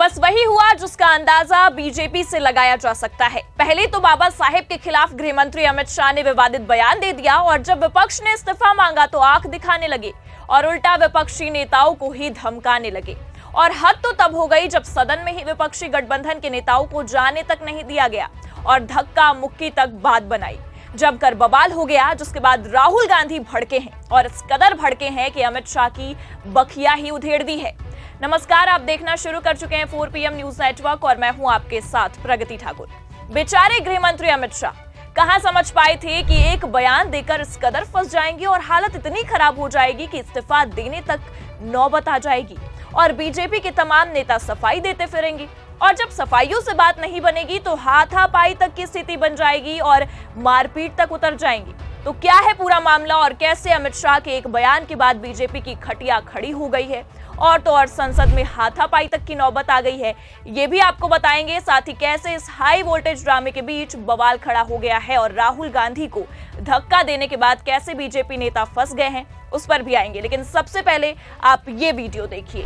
बस वही हुआ जिसका अंदाजा बीजेपी से लगाया जा सकता है। पहले तो बाबा साहेब के खिलाफ गृह मंत्री अमित शाह ने विवादित बयान दे दिया और जब विपक्ष ने इस्तीफा मांगा तो आंख दिखाने लगे और उल्टा विपक्षी नेताओं को ही धमकाने लगे। और हद तो तब हो गई जब सदन में ही विपक्षी गठबंधन के नेताओं को जाने तक नहीं दिया गया और धक्का मुक्की तक बात बनाई। जब कर बवाल हो गया जिसके बाद राहुल गांधी भड़के हैं और इस कदर भड़के हैं कि अमित शाह की बखिया ही उधेड़ दी है। नमस्कार, आप देखना शुरू कर चुके हैं 4 PM न्यूज नेटवर्क और मैं हूं आपके साथ प्रगति ठाकुर। बेचारे गृह मंत्री अमित शाह कहां समझ पाए थे कि एक बयान देकर इस कदर फंस जाएंगे और हालत इतनी खराब हो जाएगी कि इस्तीफा देने तक नौबत आ जाएगी और बीजेपी के तमाम नेता सफाई देते फिरेंगे। और जब सफाइयों से बात नहीं बनेगी तो हाथापाई तक की स्थिति बन जाएगी और मारपीट तक उतर जाएंगी। तो क्या है पूरा मामला और कैसे अमित शाह के एक बयान के बाद बीजेपी की खटिया खड़ी हो गई है और तो और संसद में हाथापाई तक की नौबत आ गई है, ये भी आपको बताएंगे। साथ ही कैसे इस हाई वोल्टेज ड्रामे के बीच बवाल खड़ा हो गया है और राहुल गांधी को धक्का देने के बाद कैसे बीजेपी नेता फंस गए हैं, उस पर भी आएंगे। लेकिन सबसे पहले आप ये वीडियो देखिए।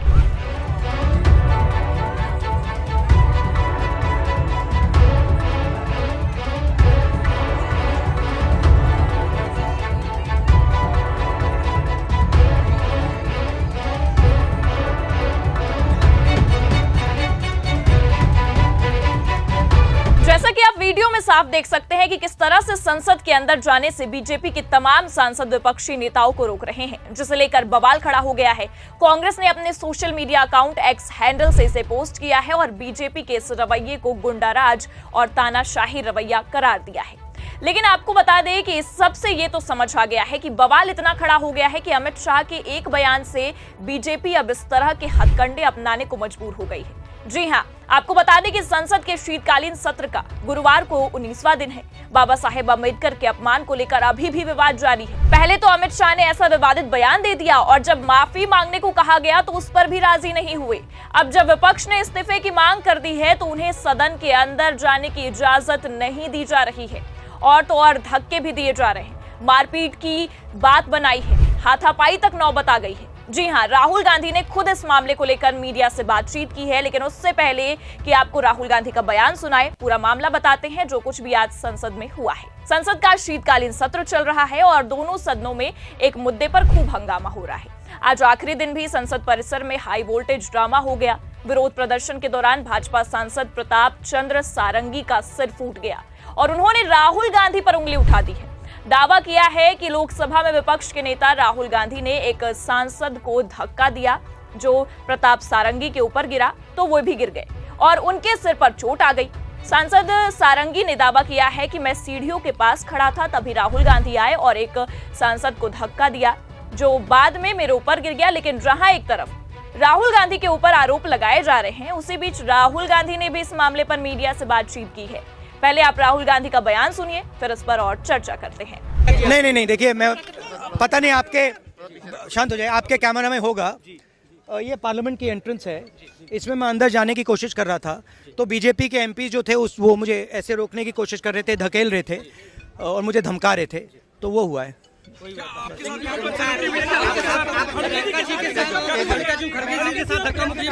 जैसा कि आप वीडियो में साफ देख सकते हैं कि किस तरह से संसद के अंदर जाने से बीजेपी के तमाम सांसद विपक्षी नेताओं को रोक रहे हैं, जिसे लेकर बवाल खड़ा हो गया है। कांग्रेस ने अपने social media account x handle से इसे पोस्ट किया है और बीजेपी के इस रवैये को गुंडाराज और तानाशाही रवैया करार दिया है। लेकिन आपको बता दें कि इस सब से ये तो समझ आ गया है कि बवाल इतना खड़ा हो गया है कि अमित शाह के एक बयान से बीजेपी अब इस तरह के हथकंडे अपनाने को मजबूर हो गई है। जी हां, आपको बता दें कि संसद के शीतकालीन सत्र का गुरुवार को 19वां दिन है। बाबा साहेब अम्बेडकर के अपमान को लेकर अभी भी विवाद जारी है। पहले तो अमित शाह ने ऐसा विवादित बयान दे दिया और जब माफी मांगने को कहा गया तो उस पर भी राजी नहीं हुए। अब जब विपक्ष ने इस्तीफे की मांग कर दी है तो उन्हें सदन के अंदर जाने की इजाजत नहीं दी जा रही है और तो और धक्के भी दिए जा रहे हैं। मारपीट की बात बनाई है, हाथापाई तक नौबत आ गई है। जी हां, राहुल गांधी ने खुद इस मामले को लेकर मीडिया से बातचीत की है। लेकिन उससे पहले कि आपको राहुल गांधी का बयान सुनाए, पूरा मामला बताते हैं जो कुछ भी आज संसद में हुआ है। संसद का शीतकालीन सत्र चल रहा है और दोनों सदनों में एक मुद्दे पर खूब हंगामा हो रहा है। आज आखिरी दिन भी संसद परिसर में हाई वोल्टेज ड्रामा हो गया। विरोध प्रदर्शन के दौरान भाजपा सांसद प्रताप चंद्र सारंगी का सिर फूट गया और उन्होंने राहुल गांधी पर उंगली उठा दी है। दावा किया है कि लोकसभा में विपक्ष के नेता राहुल गांधी ने एक सांसद को धक्का दिया जो प्रताप सारंगी के ऊपर गिरा तो वो भी गिर गए और उनके सिर पर चोट आ गई। सांसद सारंगी ने दावा किया है कि मैं सीढ़ियों के पास खड़ा था, तभी राहुल गांधी आए और एक सांसद को धक्का दिया जो बाद में मेरे ऊपर गिर गया। लेकिन जहां एक तरफ राहुल गांधी के ऊपर आरोप लगाए जा रहे हैं, उसी बीच राहुल गांधी ने भी इस मामले पर मीडिया से बातचीत की है। पहले आप राहुल गांधी का बयान सुनिए, फिर इस पर और चर्चा करते हैं। नहीं, देखिए, मैं पता नहीं, आपके शांत हो जाए, आपके कैमरा में होगा। ये पार्लियामेंट की एंट्रेंस है, इसमें मैं अंदर जाने की कोशिश कर रहा था तो बीजेपी के एमपी जो थे वो मुझे ऐसे रोकने की कोशिश कर रहे थे, धकेल रहे थे और मुझे धमका रहे थे, तो वो हुआ है।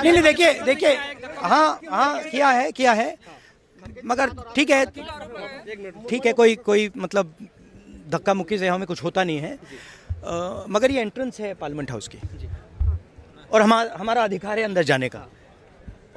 नहीं, देखिए, हाँ किया है, मगर ठीक है, कोई मतलब धक्का मुक्की से हमें कुछ होता नहीं है। मगर ये एंट्रेंस है पार्लियामेंट हाउस की और हमारा अधिकार है अंदर जाने का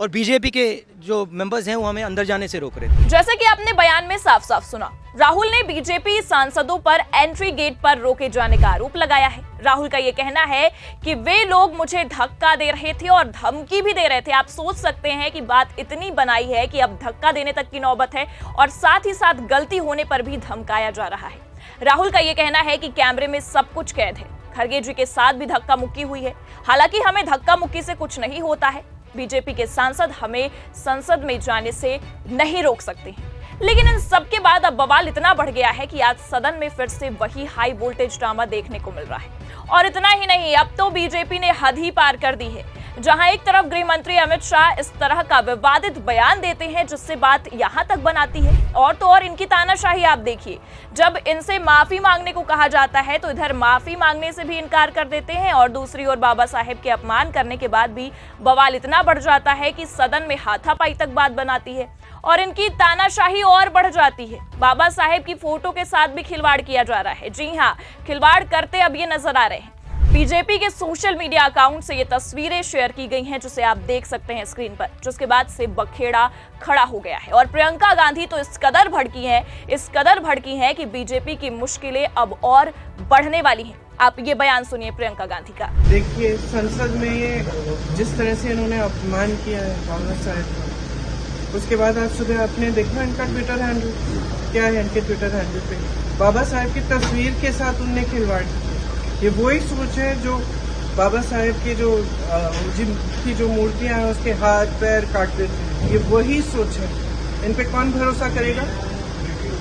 और बीजेपी के जो मेंबर्स हैं वो हमें अंदर जाने से रोक रहे थे। जैसे कि आपने बयान में साफ साफ सुना, राहुल ने बीजेपी सांसदों पर एंट्री गेट पर रोके जाने का आरोप लगाया है। राहुल का ये कहना है कि वे लोग मुझे धक्का दे रहे थे और धमकी भी दे रहे थे। आप सोच सकते हैं कि बात इतनी बनाई है कि अब धक्का देने तक की नौबत है और साथ ही साथ गलती होने पर भी धमकाया जा रहा है। राहुल का ये कहना है कि कैमरे में सब कुछ कैद है। खड़गे जी के साथ भी धक्का मुक्की हुई है। हालांकि हमें धक्का मुक्की से कुछ नहीं होता है, बीजेपी के सांसद हमें संसद में जाने से नहीं रोक सकते हैं। लेकिन इन सब के बाद अब बवाल इतना बढ़ गया है कि आज सदन में फिर से वही हाई वोल्टेज ड्रामा देखने को मिल रहा है। और इतना ही नहीं, अब तो बीजेपी ने हद ही पार कर दी है। जहां एक तरफ गृह मंत्री अमित शाह इस तरह का विवादित बयान देते हैं जिससे बात यहां तक बनाती है, और तो और इनकी तानाशाही आप देखिए। जब इनसे माफी मांगने को कहा जाता है तो इधर माफी मांगने से भी इनकार कर देते हैं, और दूसरी ओर बाबा साहेब के अपमान करने के बाद भी बवाल इतना बढ़ जाता है कि सदन में हाथापाई तक बात बनाती है और इनकी तानाशाही और बढ़ जाती है। बाबा साहेब की फोटो के साथ भी खिलवाड़ किया जा रहा है। जी हां, खिलवाड़ करते अब ये नजर आ रहे हैं। बीजेपी के सोशल मीडिया अकाउंट से ये तस्वीरें शेयर की गई हैं जिसे आप देख सकते हैं स्क्रीन पर, जिसके बाद से बखेड़ा खड़ा हो गया है। और प्रियंका गांधी तो इस कदर भड़की हैं कि बीजेपी की मुश्किलें अब और बढ़ने वाली हैं। आप ये बयान सुनिए प्रियंका गांधी का। देखिए, संसद में ये जिस तरह से इन्होंने अपमान किया है बाबा साहेब का, उसके बाद आज सुबह आपने देखा इनका ट्विटर हैंडल क्या है। इनके ट्विटर हैंडल पे बाबा साहेब की तस्वीर के साथ उनने खिलवाड़ किया। ये वही सोच है जो बाबा साहेब के जिनकी जो मूर्तियां हैं उसके हाथ पैर काट देते हैं। ये वही सोच है। इन पे कौन भरोसा करेगा?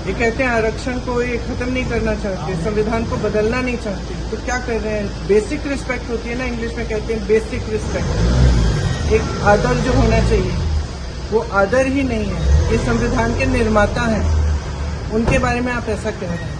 ये कहते हैं आरक्षण को ये खत्म नहीं करना चाहते, संविधान को बदलना नहीं चाहते, तो क्या कर रहे हैं? बेसिक रिस्पेक्ट होती है ना, इंग्लिश में कहते हैं बेसिक रिस्पेक्ट। एक आदर जो होना चाहिए वो आदर ही नहीं है। ये संविधान के निर्माता हैं, उनके बारे में आप ऐसा कह रहे हैं।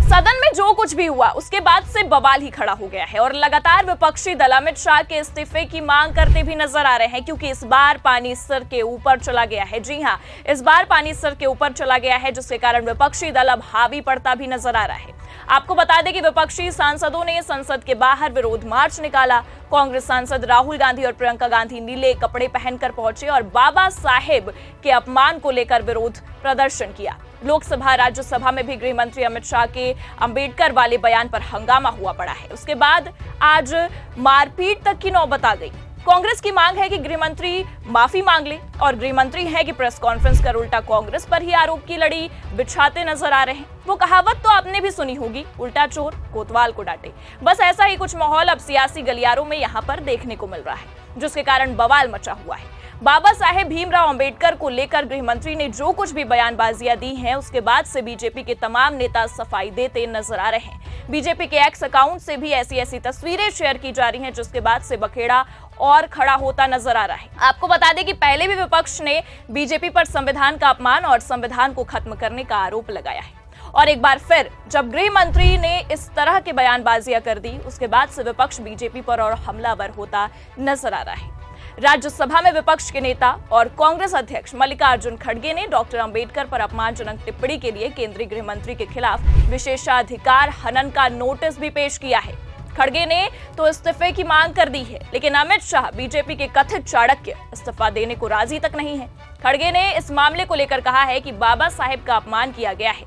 सदन में जो कुछ भी हुआ उसके बाद से बवाल ही खड़ा हो गया है और लगातार विपक्षी दल अमित शाह के इस्तीफे की मांग करते भी नजर आ रहे हैं, क्योंकि इस बार पानी सर के ऊपर चला गया है। जी हां, इस बार पानी सर के ऊपर चला गया है, जिसके कारण विपक्षी दल अब हावी पड़ता भी नजर आ रहा है। आपको बता दें कि विपक्षी सांसदों ने संसद के बाहर विरोध मार्च निकाला। कांग्रेस सांसद राहुल गांधी और प्रियंका गांधी नीले कपड़े पहनकर पहुंचे और बाबा साहेब के अपमान को लेकर विरोध प्रदर्शन किया। लोकसभा राज्यसभा में भी गृह मंत्री अमित शाह के अंबेडकर वाले बयान पर हंगामा हुआ पड़ा है। उसके बाद आज मारपीट तक की नौबत आ गई। कांग्रेस की मांग है कि गृह मंत्री माफी मांग ले, और गृह मंत्री है कि प्रेस कॉन्फ्रेंस कर उल्टा कांग्रेस पर ही आरोप की लड़ी बिछाते नजर आ रहे हैं। वो कहावत तो आपने भी सुनी होगी, उल्टा चोर कोतवाल को डांटे। बस ऐसा ही कुछ माहौल अब सियासी गलियारों में यहाँ पर देखने को मिल रहा है, जिसके कारण बवाल मचा हुआ है। बाबा साहेब भीमराव अंबेडकर को लेकर गृह मंत्री ने जो कुछ भी बयानबाजियां दी हैं, उसके बाद से बीजेपी के तमाम नेता सफाई देते नजर आ रहे हैं। बीजेपी के एक्स अकाउंट से भी ऐसी तस्वीरें शेयर की जा रही हैं, जिसके बाद से बखेड़ा और खड़ा होता नजर आ रहा है। आपको बता दें कि पहले भी विपक्ष ने बीजेपी पर संविधान का अपमान और संविधान को खत्म करने का आरोप लगाया है, और एक बार फिर जब गृह मंत्री ने इस तरह की बयानबाजियां कर दी, उसके बाद से विपक्ष बीजेपी पर और हमलावर होता नजर आ रहा है। राज्यसभा में विपक्ष के नेता और कांग्रेस अध्यक्ष मल्लिकार्जुन खड़गे ने डॉक्टर अंबेडकर पर अपमानजनक टिप्पणी के लिए केंद्रीय गृह मंत्री के खिलाफ विशेषाधिकार हनन का नोटिस भी पेश किया है। खड़गे ने तो इस्तीफे की मांग कर दी है, लेकिन अमित शाह बीजेपी के कथित चाणक्य इस्तीफा देने को राजी तक नहीं है। खड़गे ने इस मामले को लेकर कहा है कि बाबा साहेब का अपमान किया गया है,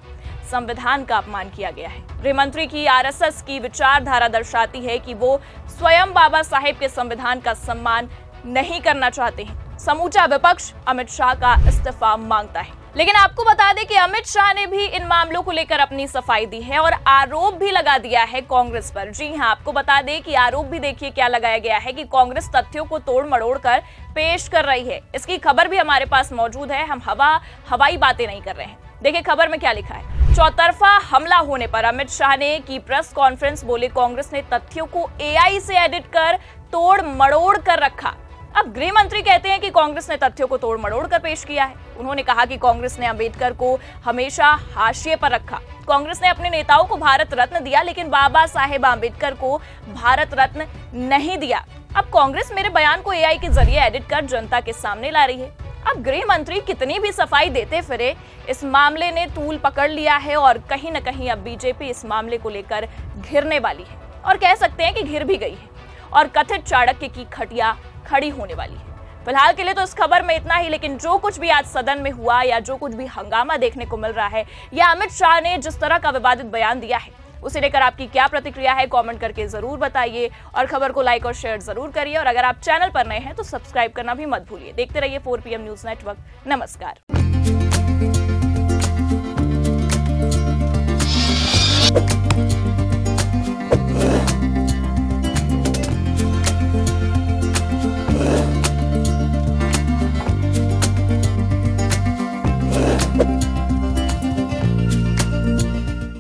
संविधान का अपमान किया गया है। गृह मंत्री की आरएसएस की विचारधारा दर्शाती है कि वो स्वयं बाबा साहेब के संविधान का सम्मान नहीं करना चाहते हैं। समूचा विपक्ष अमित शाह का इस्तीफा मांगता है, लेकिन आपको बता दें कि अमित शाह ने भी इन मामलों को लेकर अपनी सफाई दी है और आरोप भी लगा दिया है कांग्रेस पर। जी हां, आपको बता दें कि आरोप भी देखिए क्या लगाया गया है कि कांग्रेस तथ्यों को तोड़ मरोड़ कर पेश कर रही है। इसकी खबर भी हमारे पास मौजूद है, हम हवाई बातें नहीं कर रहे हैं। देखिए खबर में क्या लिखा है। चौतरफा हमला होने पर अमित शाह ने की प्रेस कॉन्फ्रेंस, बोले कांग्रेस ने तथ्यों को एआई से एडिट कर तोड़ मरोड़ कर रखा। अब गृह मंत्री कहते हैं कि कांग्रेस ने तथ्यों को तोड़ मरोड़ कर पेश किया है। उन्होंने कहा कि कांग्रेस ने अंबेडकर को हमेशा हाशिए पर रखा। कांग्रेस ने अपने नेताओं को भारत रत्न दिया, लेकिन बाबा साहेब अंबेडकर को भारत रत्न नहीं दिया। अब कांग्रेस मेरे बयान को एआई के जरिए एडिट कर जनता के सामने ला रही है। अब गृह मंत्री कितनी भी सफाई देते फिरे, इस मामले ने तूल पकड़ लिया है और कहीं न कहीं अब बीजेपी इस मामले को लेकर घिरने वाली है, और कह सकते हैं कि घिर भी गई है, और कथित चाणक्य की खटिया खड़ी होने वाली है। फिलहाल के लिए तो इस खबर में इतना ही, लेकिन जो कुछ भी आज सदन में हुआ या जो कुछ भी हंगामा देखने को मिल रहा है, या अमित शाह ने जिस तरह का विवादित बयान दिया है, उसे लेकर आपकी क्या प्रतिक्रिया है, कमेंट करके जरूर बताइए, और खबर को लाइक और शेयर जरूर करिए। और अगर आप चैनल पर नए हैं तो सब्सक्राइब करना भी मत भूलिए। देखते रहिए 4 PM न्यूज नेटवर्क। नमस्कार।